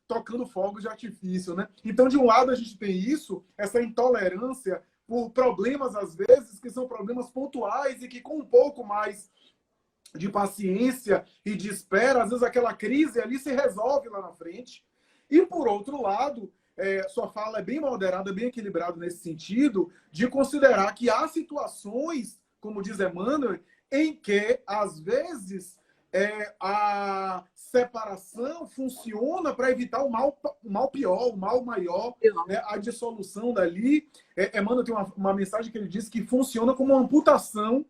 tocando fogos de artifício, né? Então, de um lado a gente tem isso, essa intolerância por problemas, às vezes, que são problemas pontuais e que com um pouco mais de paciência e de espera, às vezes aquela crise ali se resolve lá na frente. E, por outro lado, sua fala é bem moderada, bem equilibrada nesse sentido, de considerar que há situações, como diz Emmanuel, em que, às vezes, a separação funciona para evitar o mal pior, o mal maior, né? A dissolução dali. Emmanuel tem uma mensagem que ele diz que funciona como uma amputação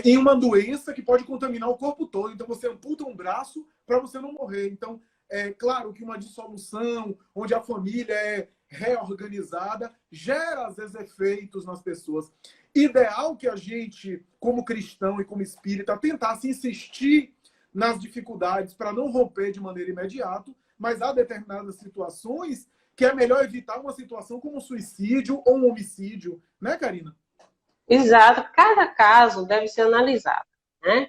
em uma doença que pode contaminar o corpo todo. Então, você amputa um braço para você não morrer. Então, é claro que uma dissolução, onde a família é reorganizada, gera, às vezes, efeitos nas pessoas. Ideal que a gente, como cristão e como espírita, tentasse insistir nas dificuldades para não romper de maneira imediata, mas há determinadas situações que é melhor evitar uma situação como um suicídio ou um homicídio. Né, Karina? Exato. Cada caso deve ser analisado, né?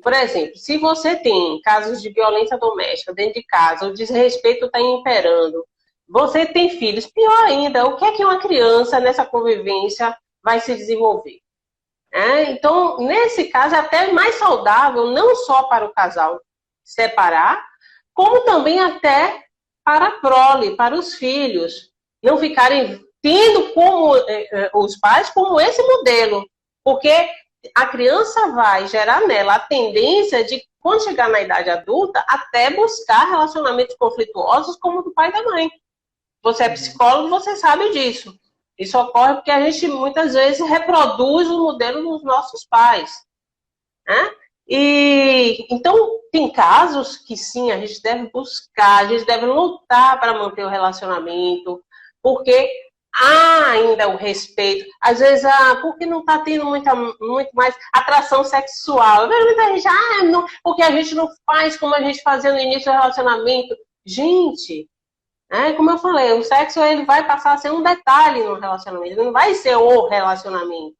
Por exemplo, se você tem casos de violência doméstica dentro de casa, o desrespeito está imperando, você tem filhos, pior ainda, o que é que uma criança nessa convivência vai se desenvolver? Então, nesse caso, é até mais saudável, não só para o casal separar, como também até para a prole, para os filhos, não ficarem tendo como os pais como esse modelo, porque a criança vai gerar nela a tendência de, quando chegar na idade adulta, até buscar relacionamentos conflituosos como o do pai e da mãe. Você é psicólogo, você sabe disso. Isso ocorre porque a gente muitas vezes reproduz o modelo dos nossos pais, né? E então tem casos que sim, a gente deve buscar, a gente deve lutar para manter o relacionamento, porque há ainda o respeito. Às vezes, porque não está tendo muito mais atração sexual. Muita gente, não, porque a gente não faz como a gente fazia no início do relacionamento. Gente, como eu falei, o sexo ele vai passar a ser um detalhe no relacionamento, ele não vai ser o relacionamento.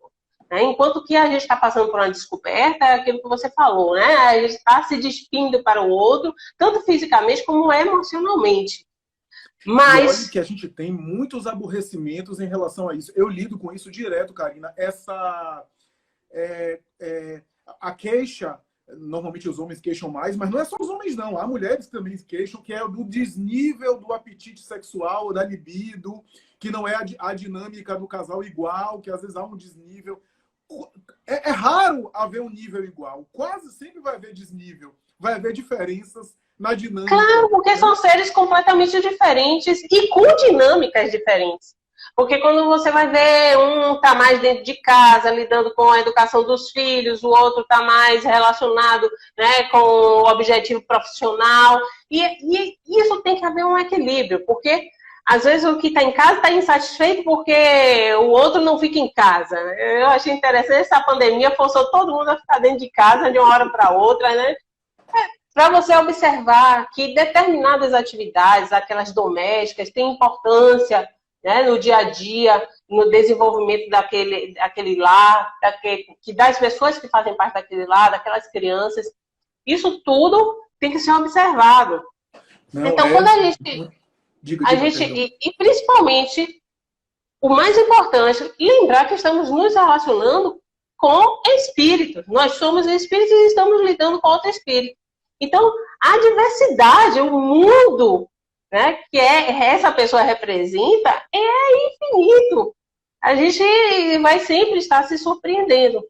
Enquanto que a gente está passando por uma descoberta, é aquilo que você falou, né? A gente está se despindo para o outro, tanto fisicamente como emocionalmente. E olha que a gente tem muitos aborrecimentos em relação a isso. Eu lido com isso direto, Karina. A queixa, normalmente os homens queixam mais, mas não é só os homens, não. Há mulheres que também queixam, que é do desnível do apetite sexual, da libido, que não é a dinâmica do casal igual, que às vezes há um desnível. É raro haver um nível igual. Quase sempre vai haver desnível. Vai haver diferenças na dinâmica. Claro, porque são seres completamente diferentes e com dinâmicas diferentes. Porque quando você vai ver, um está mais dentro de casa, lidando com a educação dos filhos, o outro está mais relacionado, né, com o objetivo profissional. E isso tem que haver um equilíbrio, porque às vezes o que está em casa está insatisfeito porque o outro não fica em casa. Eu achei interessante, essa pandemia forçou todo mundo a ficar dentro de casa de uma hora para outra, né? Para você observar que determinadas atividades, aquelas domésticas, têm importância, né, no dia a dia, no desenvolvimento daquele lar, das pessoas que fazem parte daquele lar, daquelas crianças. Isso tudo tem que ser observado. Não, então, quando a gente... E principalmente, o mais importante, lembrar que estamos nos relacionando com espíritos. Nós somos espíritos e estamos lidando com outro espírito. Então, a diversidade, o mundo, né, que essa pessoa representa, é infinito. A gente vai sempre estar se surpreendendo.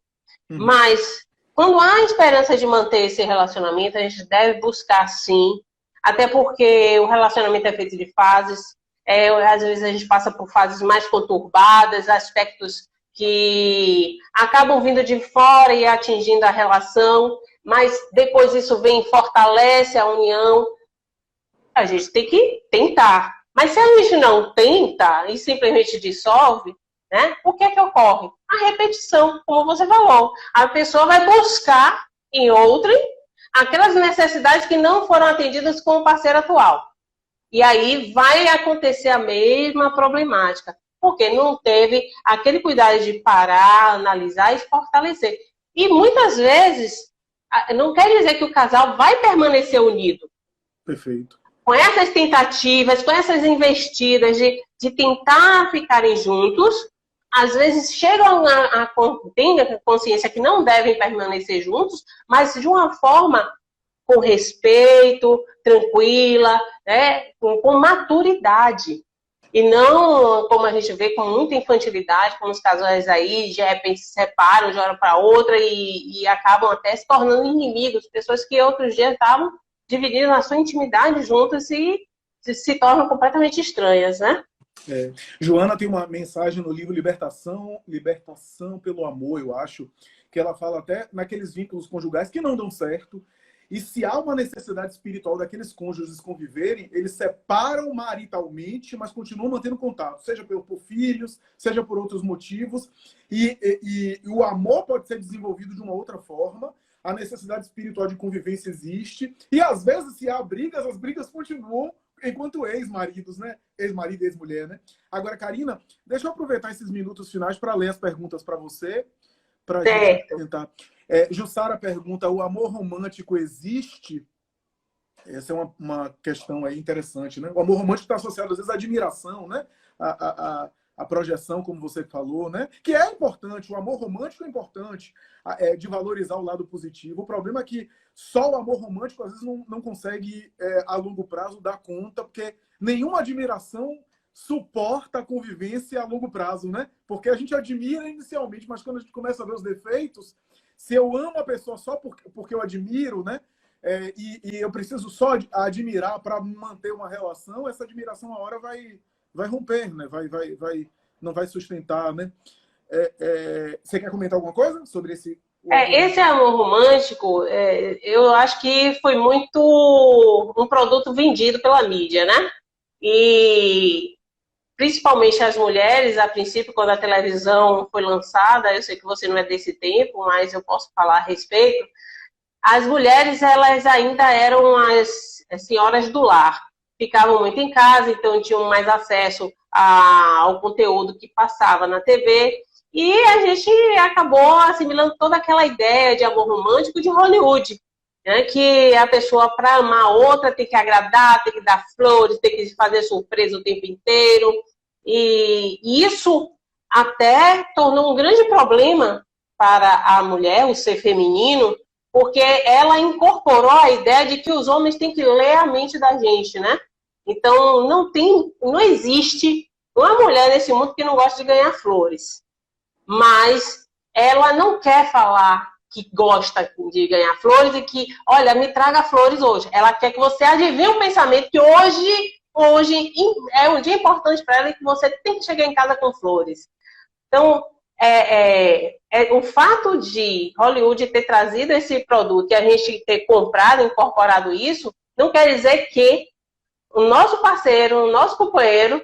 Mas, quando há esperança de manter esse relacionamento, a gente deve buscar, sim. Até porque o relacionamento é feito de fases. Às vezes a gente passa por fases mais conturbadas, aspectos que acabam vindo de fora e atingindo a relação, mas depois isso vem e fortalece a união. A gente tem que tentar. Mas se a gente não tenta e simplesmente dissolve, né, o que é que ocorre? A repetição, como você falou. A pessoa vai buscar em outra aquelas necessidades que não foram atendidas com o parceiro atual. E aí vai acontecer a mesma problemática, porque não teve aquele cuidado de parar, analisar e fortalecer. E muitas vezes, não quer dizer que o casal vai permanecer unido. Perfeito. Com essas tentativas, com essas investidas de tentar ficarem juntos, às vezes chegam têm a consciência que não devem permanecer juntos, mas de uma forma com respeito, tranquila, né, com maturidade. E não, como a gente vê, com muita infantilidade, como os casais aí, de repente se separam de uma hora para outra e acabam até se tornando inimigos, pessoas que outros dias estavam dividindo a sua intimidade juntas e se tornam completamente estranhas, né? Joana tem uma mensagem no livro Libertação pelo Amor, eu acho, que ela fala até naqueles vínculos conjugais que não dão certo. E se há uma necessidade espiritual daqueles cônjuges conviverem, eles separam maritalmente, mas continuam mantendo contato, seja por filhos, seja por outros motivos. E o amor pode ser desenvolvido de uma outra forma, a necessidade espiritual de convivência existe. E às vezes, se há brigas, as brigas continuam enquanto ex-maridos, né? Ex-marido e ex-mulher, né? Agora, Karina, deixa eu aproveitar esses minutos finais para ler as perguntas para você, para a gente tentar... Jussara pergunta, o amor romântico existe? Essa é uma questão aí interessante, né? O amor romântico está associado, às vezes, à admiração, né? a projeção, como você falou, né? Que é importante, o amor romântico é importante, de valorizar o lado positivo. O problema é que só o amor romântico, às vezes, não consegue, a longo prazo, dar conta, porque nenhuma admiração suporta a convivência a longo prazo, né? Porque a gente admira inicialmente, mas quando a gente começa a ver os defeitos, se eu amo a pessoa só porque eu admiro, né? E eu preciso só admirar para manter uma relação, essa admiração, a hora vai romper, né? Não vai sustentar, né? Você quer comentar alguma coisa sobre esse... Esse amor romântico, eu acho que foi muito um produto vendido pela mídia, né? E principalmente as mulheres, a princípio, quando a televisão foi lançada, eu sei que você não é desse tempo, mas eu posso falar a respeito. As mulheres, elas ainda eram as senhoras do lar. Ficavam muito em casa, então tinham mais acesso ao conteúdo que passava na TV. E a gente acabou assimilando toda aquela ideia de amor romântico de Hollywood, né? Que a pessoa, para amar a outra, tem que agradar, tem que dar flores, tem que fazer surpresa o tempo inteiro. E isso até tornou um grande problema para a mulher, o ser feminino, porque ela incorporou a ideia de que os homens têm que ler a mente da gente, né? Então, não existe uma mulher nesse mundo que não gosta de ganhar flores. Mas ela não quer falar que gosta de ganhar flores e que, olha, me traga flores hoje. Ela quer que você adivinhe o pensamento que hoje é um dia importante para ela e que você tem que chegar em casa com flores. Então, o fato de Hollywood ter trazido esse produto e a gente ter comprado, incorporado isso, não quer dizer que o nosso parceiro, o nosso companheiro,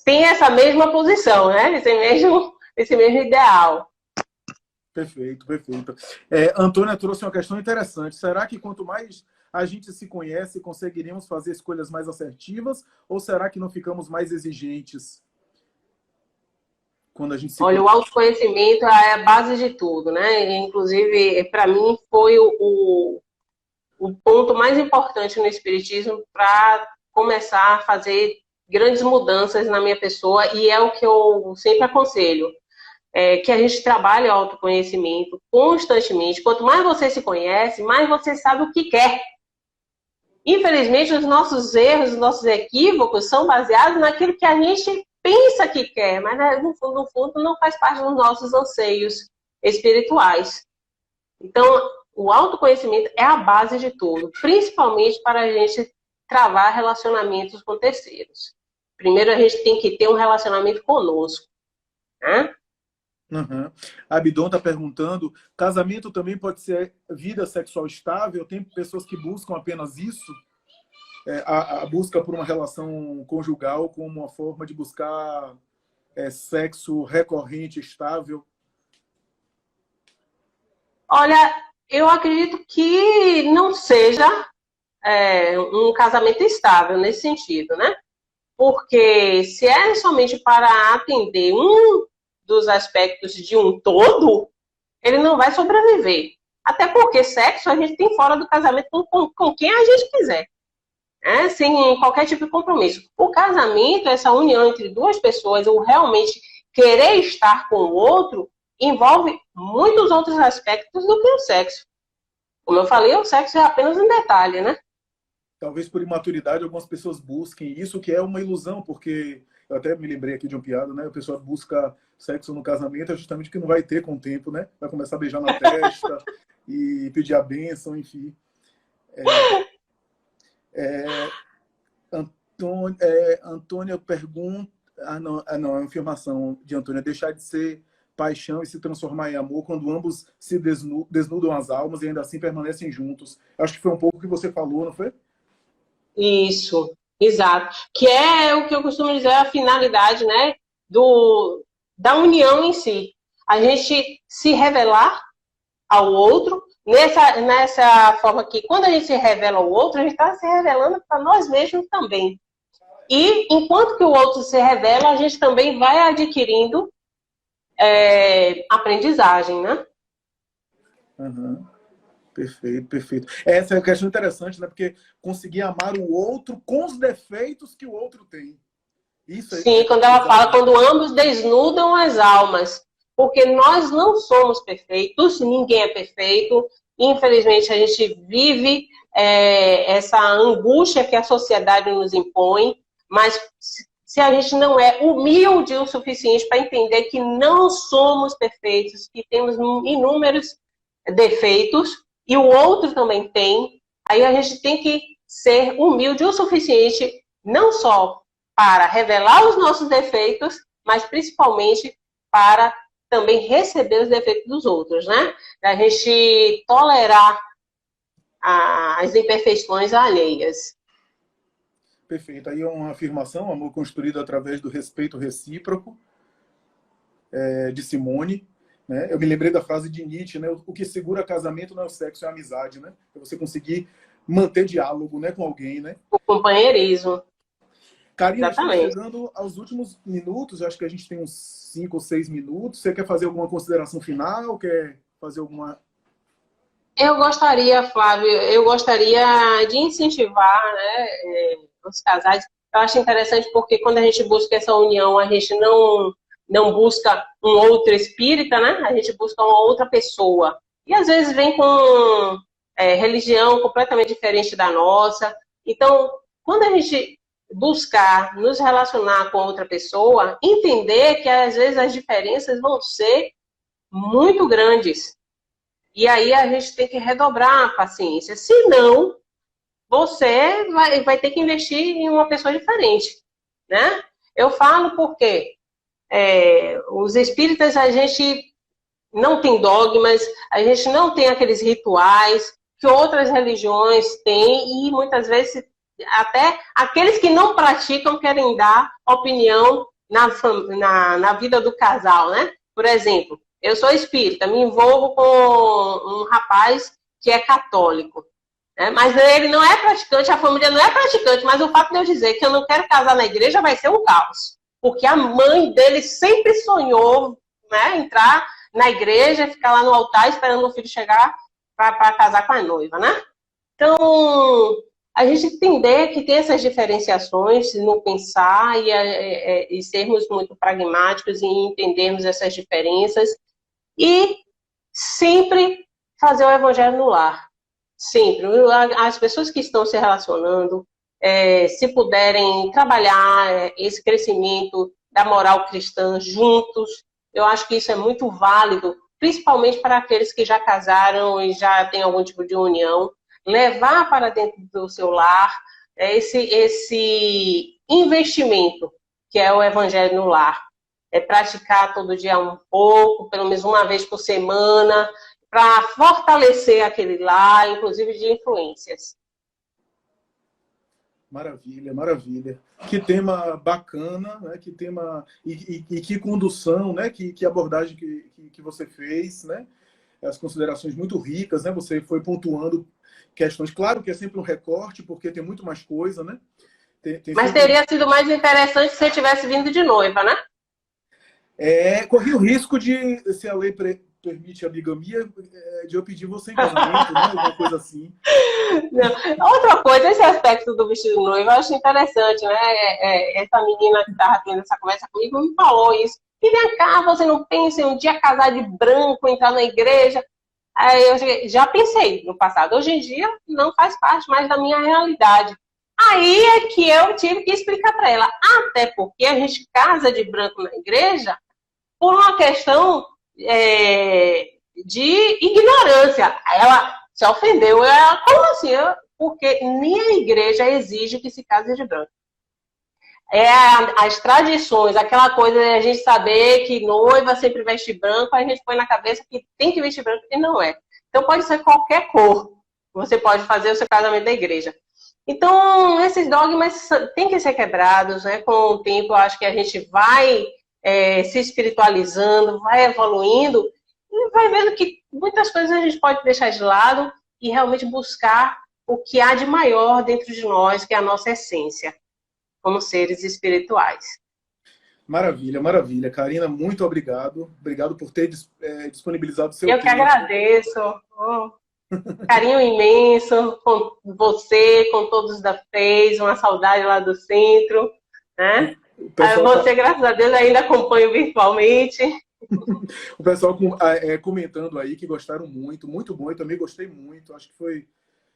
tem essa mesma posição, né? Esse mesmo ideal. Perfeito, perfeito. Antônia trouxe uma questão interessante. Será que quanto mais a gente se conhece, conseguiríamos fazer escolhas mais assertivas? Ou será que não ficamos mais exigentes quando a gente se Olha, o autoconhecimento é a base de tudo, né? Inclusive, para mim, foi o ponto mais importante no Espiritismo para começar a fazer grandes mudanças na minha pessoa, e é o que eu sempre aconselho. Que a gente trabalhe o autoconhecimento constantemente. Quanto mais você se conhece, mais você sabe o que quer. Infelizmente, os nossos erros, os nossos equívocos são baseados naquilo que a gente pensa que quer, mas no fundo não faz parte dos nossos anseios espirituais. Então, o autoconhecimento é a base de tudo, principalmente para a gente travar relacionamentos com terceiros. Primeiro, a gente tem que ter um relacionamento conosco, né? Uhum. Abdon está perguntando, casamento também pode ser vida sexual estável? Tem pessoas que buscam apenas isso? A busca por uma relação conjugal como uma forma de buscar sexo recorrente, estável? Olha, eu acredito que não seja um casamento estável nesse sentido, né? Porque se é somente para atender um dos aspectos de um todo, ele não vai sobreviver. Até porque sexo a gente tem fora do casamento com quem a gente quiser, né? Sem qualquer tipo de compromisso. O casamento, essa união entre duas pessoas, ou realmente querer estar com o outro, envolve muitos outros aspectos do que o sexo. Como eu falei, o sexo é apenas um detalhe, né? Talvez por imaturidade algumas pessoas busquem isso, que é uma ilusão, porque eu até me lembrei aqui de um piada, né? A pessoa busca sexo no casamento, é justamente que não vai ter com o tempo, né? Vai começar a beijar na testa e pedir a bênção, enfim. Antônia pergunta... não, é uma afirmação de Antônia. Deixar de ser paixão e se transformar em amor quando ambos se desnudam as almas e ainda assim permanecem juntos. Acho que foi um pouco o que você falou, não foi? Isso, exato. Que é o que eu costumo dizer, a finalidade, né, da união em si. A gente se revelar ao outro, nessa forma que quando a gente se revela ao outro, a gente está se revelando para nós mesmos também. E enquanto que o outro se revela, a gente também vai adquirindo aprendizagem, né? Uhum. Perfeito, perfeito. Essa é uma questão interessante, né? Porque conseguir amar o outro com os defeitos que o outro tem. Isso Sim, quando ela fala, quando ambos desnudam as almas. Porque nós não somos perfeitos, ninguém é perfeito. Infelizmente, a gente vive essa angústia que a sociedade nos impõe, mas se a gente não é humilde o suficiente para entender que não somos perfeitos, que temos inúmeros defeitos, e o outro também tem, aí a gente tem que ser humilde o suficiente, não só para revelar os nossos defeitos, mas principalmente para também receber os defeitos dos outros, né? Da gente tolerar as imperfeições alheias. Perfeito. Aí é uma afirmação, amor construído através do respeito recíproco, de Simone. Né? Eu me lembrei da frase de Nietzsche, né? O que segura casamento não é o sexo, é a amizade, né? É você conseguir manter diálogo, né, com alguém, né? O companheirismo. Karina, estamos Exatamente. chegando aos últimos minutos, acho que a gente tem uns 5 ou 6 minutos. Você quer fazer alguma consideração final? Quer fazer alguma... Eu gostaria, Flávio, eu gostaria de incentivar, né, os casais. Eu acho interessante porque quando a gente busca essa união, a gente não busca um outro espírita, né? A gente busca uma outra pessoa. E às vezes vem com religião completamente diferente da nossa. Então, quando a gente buscar nos relacionar com outra pessoa, entender que às vezes as diferenças vão ser muito grandes. E aí a gente tem que redobrar a paciência. Senão, você vai ter que investir em uma pessoa diferente, né? Eu falo porque os espíritas, a gente não tem dogmas, a gente não tem aqueles rituais que outras religiões têm e muitas vezes até aqueles que não praticam querem dar opinião na vida do casal, né? Por exemplo, eu sou espírita, me envolvo com um rapaz que é católico, né? Mas ele não é praticante, a família não é praticante, mas o fato de eu dizer que eu não quero casar na igreja vai ser um caos. Porque a mãe dele sempre sonhou, né, entrar na igreja, ficar lá no altar esperando o filho chegar para casar com a noiva, né? Então, a gente entender que tem essas diferenciações no pensar e sermos muito pragmáticos e entendermos essas diferenças e sempre fazer o evangelho no lar. Sempre. As pessoas que estão se relacionando, se puderem trabalhar esse crescimento da moral cristã juntos, eu acho que isso é muito válido, principalmente para aqueles que já casaram e já têm algum tipo de união, levar para dentro do seu lar esse investimento que é o evangelho no lar. É praticar todo dia um pouco, pelo menos uma vez por semana, para fortalecer aquele lar, inclusive de influências. Maravilha, maravilha. Que tema bacana, né? Que tema e que condução, né? Que abordagem que você fez, né? As considerações muito ricas, né? Você foi pontuando questões. Claro que é sempre um recorte, porque tem muito mais coisa, né? Mas teria sido mais interessante se você tivesse vindo de noiva, né? Corri o risco de, se a lei permite a bigamia, de eu pedir você em casamento, né? Alguma coisa assim. Não. Outra coisa, esse aspecto do vestido de noiva, eu acho interessante, né? Essa menina que estava tendo essa conversa comigo me falou isso. E vem cá, você não pensa em um dia casar de branco, entrar na igreja? Aí eu já pensei no passado. Hoje em dia não faz parte mais da minha realidade. Aí é que eu tive que explicar para ela. Até porque a gente casa de branco na igreja por uma questão de ignorância. Ela se ofendeu. Como assim? Porque nem a igreja exige que se case de branco. As tradições, aquela coisa de a gente saber que noiva sempre veste branco, a gente põe na cabeça que tem que vestir branco e não é. Então pode ser qualquer cor. Você pode fazer o seu casamento da igreja. Então, esses dogmas têm que ser quebrados, né? Com o tempo, eu acho que a gente vai se espiritualizando, vai evoluindo e vai vendo que muitas coisas a gente pode deixar de lado e realmente buscar o que há de maior dentro de nós, que é a nossa essência, como seres espirituais. Maravilha, maravilha. Karina, muito obrigado. Obrigado por ter disponibilizado o seu tempo. Eu que agradeço. Carinho imenso com você, com todos da FES, uma saudade lá do centro, né? O pessoal, Você, graças a Deus, ainda acompanho virtualmente. o pessoal comentando aí que gostaram muito, muito bom. Eu também gostei muito. Acho que foi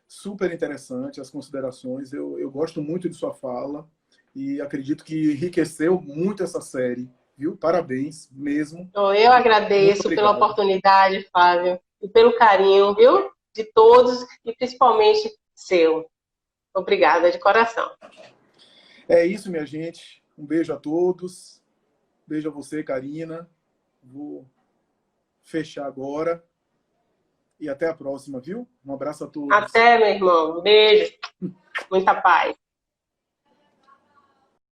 super interessante as considerações. Eu gosto muito de sua fala e acredito que enriqueceu muito essa série, viu? Parabéns mesmo. Então, eu Muito agradeço pela obrigado. oportunidade, Flávio, e pelo carinho, viu? De todos e principalmente seu. Obrigada de coração. É isso, minha gente. Um beijo a todos. Beijo a você, Karina. Vou fechar agora. E até a próxima, viu? Um abraço a todos. Até, meu irmão. Um beijo. Muita paz.